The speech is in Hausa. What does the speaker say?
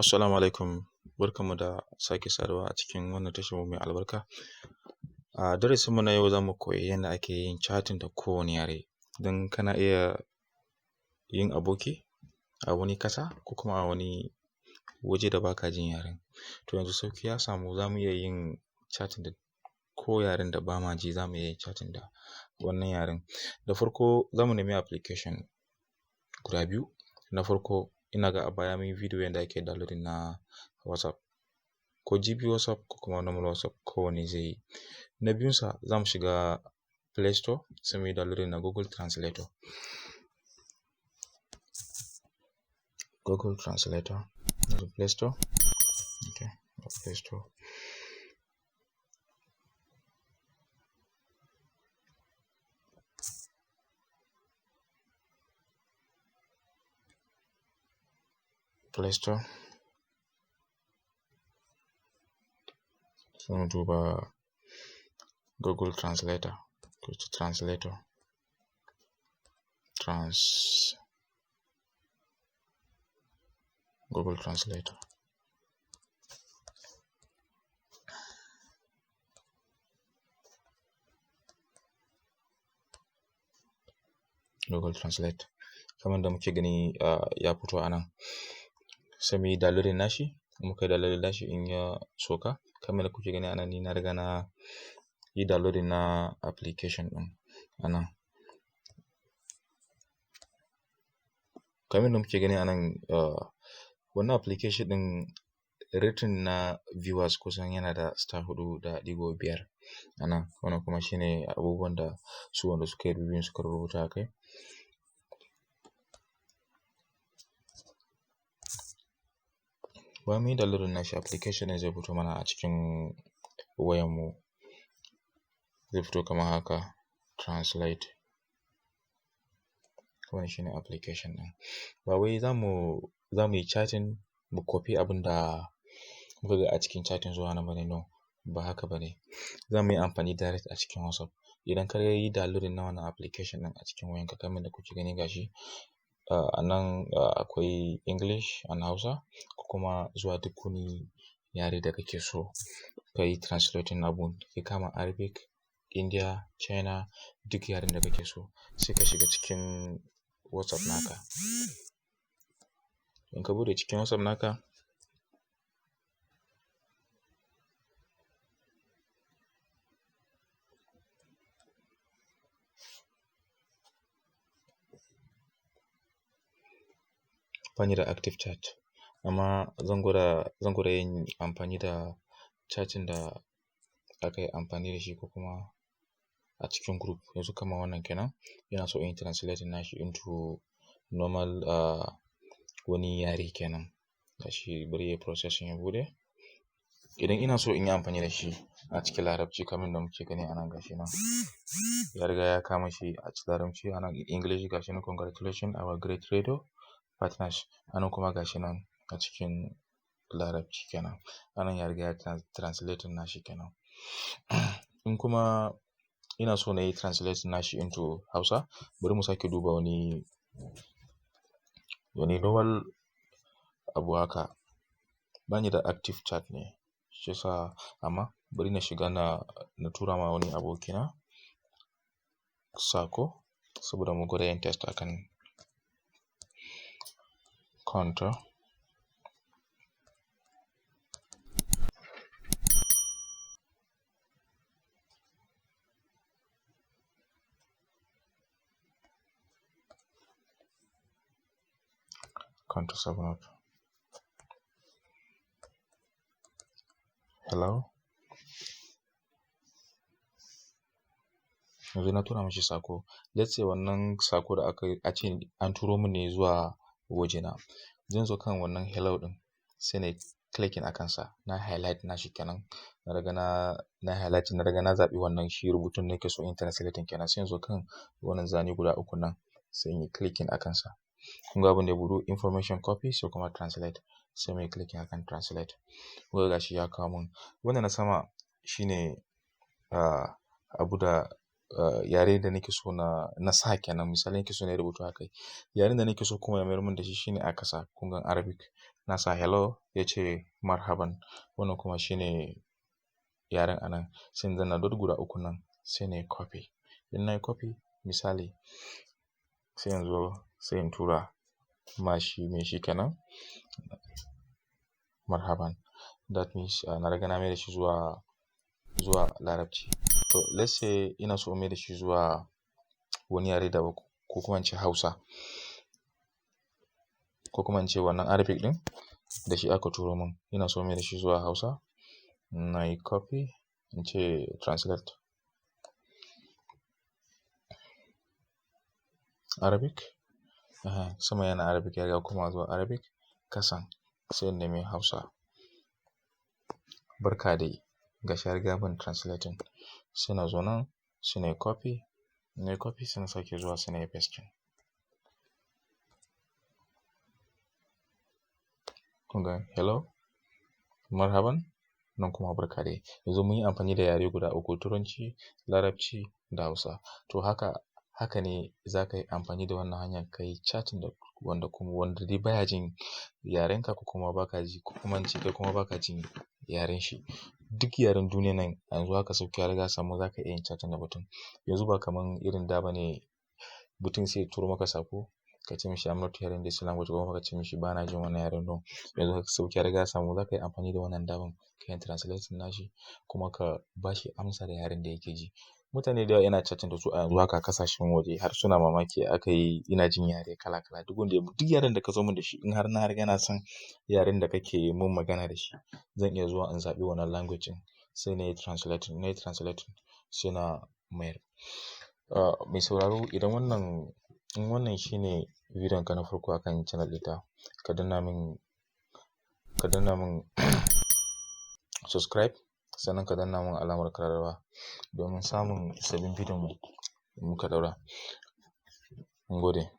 Assalamu alaikum, barkanmu da sake saduwa a cikin wannan tashar mai albarka. A darasinmu na yau za mu koyi yadda ake yin chatting da kowane yare. Don kana iya yin aboki a wani ƙasa ko kuma a wani waje da ba ka jin yaren. To yanzu sauƙi ya samu, za mu iya yin chatting da ko yaren da ba ma ji, za mu iya yin chatting da wannan yaren. Da farko za mu nemi application guda biyu. Na farko ina ga a baya mun yi bidiyo yadda ake downloading na WhatsApp, ko GB WhatsApp ko kuma normal WhatsApp, kowanne zai yi. Na biyunsa za mu shiga Play Store sai mu yi downloading na Google Translator. Google Translator da Play Store. Okay, Play Store. Play Store. Sai mu duba Google Translator. Go to Translator. Google Translator. Google Translate. Kamar da muke gani ya fito a nan. Sai mu yi downloading nashi. Muka yi downloading nashi in ya soka. Kamar da kuke gani a nan, ni na riga na yi downloading na application ɗin a nan. Kamar da muke gani a nan, wannan application ɗin rating na viewers kusan yana da star 4.5 a nan. Wannan kuma shine abubuwan da su wanda suka yi review suka rubuta a kai. Bayan mun yi downloading nashi, application ɗin zai fito mana a cikin wayanmu. Zai fito kamar haka, Translate. Wannan shine application ɗin. Ba wai za mu yi chatting mu copy abin da muka ga a cikin chatting zuwa nan bane, no, ba haka bane. Za mu yi amfani direct a cikin WhatsApp. Idan ka yi downloading na wannan application ɗin a cikin wayanka, kamar da kuke gani gashi, a nan akwai English and Hausa, ko kuma zuwa duk wani yare da kake so ka yi translating abun. Ya kama Arabic, India, China, duk yaren da kake so sai ka shiga cikin WhatsApp naka. In ka buɗe cikin WhatsApp naka, bani da active chat, amma zan gwada yin amfani da chatting da aka yi amfani da shi ko kuma a cikin group. Yanzu kamar wannan kenan, ina so in yi translating nashi into normal wani yare kenan. Gashi bari yayi processing ya buɗe. Idan ina so in yi amfani da shi a cikin Larabci, kamar da muke gani a nan gashi nan, ya riga ya kama shi a cikin Larabci. A nan English gashi nan, congratulations our great radio partners. A nan kuma gashi nan a cikin Larabci kenan. A nan ya riga ya translating nashi kenan. In kuma ina so na yi translating nashi into Hausa, bari mu sake duba wani normal abu haka. Bani da active chat ne, shi yasa, amma bari na shiga na tura ma wani abokina sako saboda mu gwada yin test akan counter. Counter 7 up. Hello. Yanzu na tura mashi sako. Let's say wannan sako da aka ce an turo min ne zuwa wajena. Zan zo kan wannan hello ɗin sai na clicking akan sa. Na highlight nashi kenan. Na riga na zaɓi wannan shi rubutun nake so in translating kenan. Sai in zo kan wannan zane guda uku nan sai in yi clicking akan sa. Kun ga abin da ya buɗe, information copy sai kuma translate. Sai mai clicking akan translate. Kun ga gashi ya kawo mun. Wannan na sama shine abu da yare da nake so na sa kenan. Misali nake so na yi rubutu a kai. Yaren da nake so kuma ya mayar min da shi shine aka sa. Kun ga Arabic. na sa hello ya ce marhaban. Wannan kuma shine yaren anan. Sai in danna dot guda uku nan sai na yi copy. In na yi copy misali sai in zo sai in tura ma shi mai shi kenan marhaban. That means na riga na mai da shi zuwa Larabci. To let's say ina so in mai da shi zuwa wani yare da ko kuma in ce Hausa. Ko kuma in ce wannan Arabic ɗin da shi aka turo min. Ina so in mai da shi zuwa Hausa. Na yi copy in ce translate Arabic. Sama yana Arabic ya riga kuma zuwa Arabic. Kasan sai in nemi Hausa. Barka dai. Gashi ya riga mun translating. Sai na zo nan sai na yi copy. Na yi copy sai na sake zuwa sai na yi pasting. Kun ga hello, marhaban, nan kuma barka dai. Yanzu mun yi amfani da yare guda uku, Turanci, Larabci da Hausa. To haka ne za ka yi amfani da wannan hanyar ka yi chatting da wanda dai baya jin yarenka ko kuma ba ka ji ko kuma in ce kai kuma ba ka jin yaren shi. Duk yaren duniya nan yanzu haka sauƙi ya riga samu za ka iya yin chatting da mutum. Yanzu ba kamar irin da ba ne mutum sai ya turo maka saƙo ka ce mishi I'm not hearing this language ko kuma ka ce mishi ba na jin wannan yaren no. Yanzu haka sauƙi ya riga samu za ka yi amfani da wannan daban ka yi translating nashi kuma ka ba shi amsa da yaren da yake ji. Mutane da yawa ina chatting da su a yanzu haka ƙasashen waje har suna mamaki aka yi ina jin yare kala kala. Duk yaren da ka zo min da shi in har na riga na san yaren da kake mun magana da shi zan iya zuwa in zaɓi wannan language ɗin sai na yi translating. Na yi translating sai na mayar. Mai sauraro idan wannan shine bidiyon ka na farko akan channel ɗita ka danna min subscribe sannan ka danna min alamar ƙararrawa domin samun sabbin bidiyon mu muka ɗaura. Mun gode.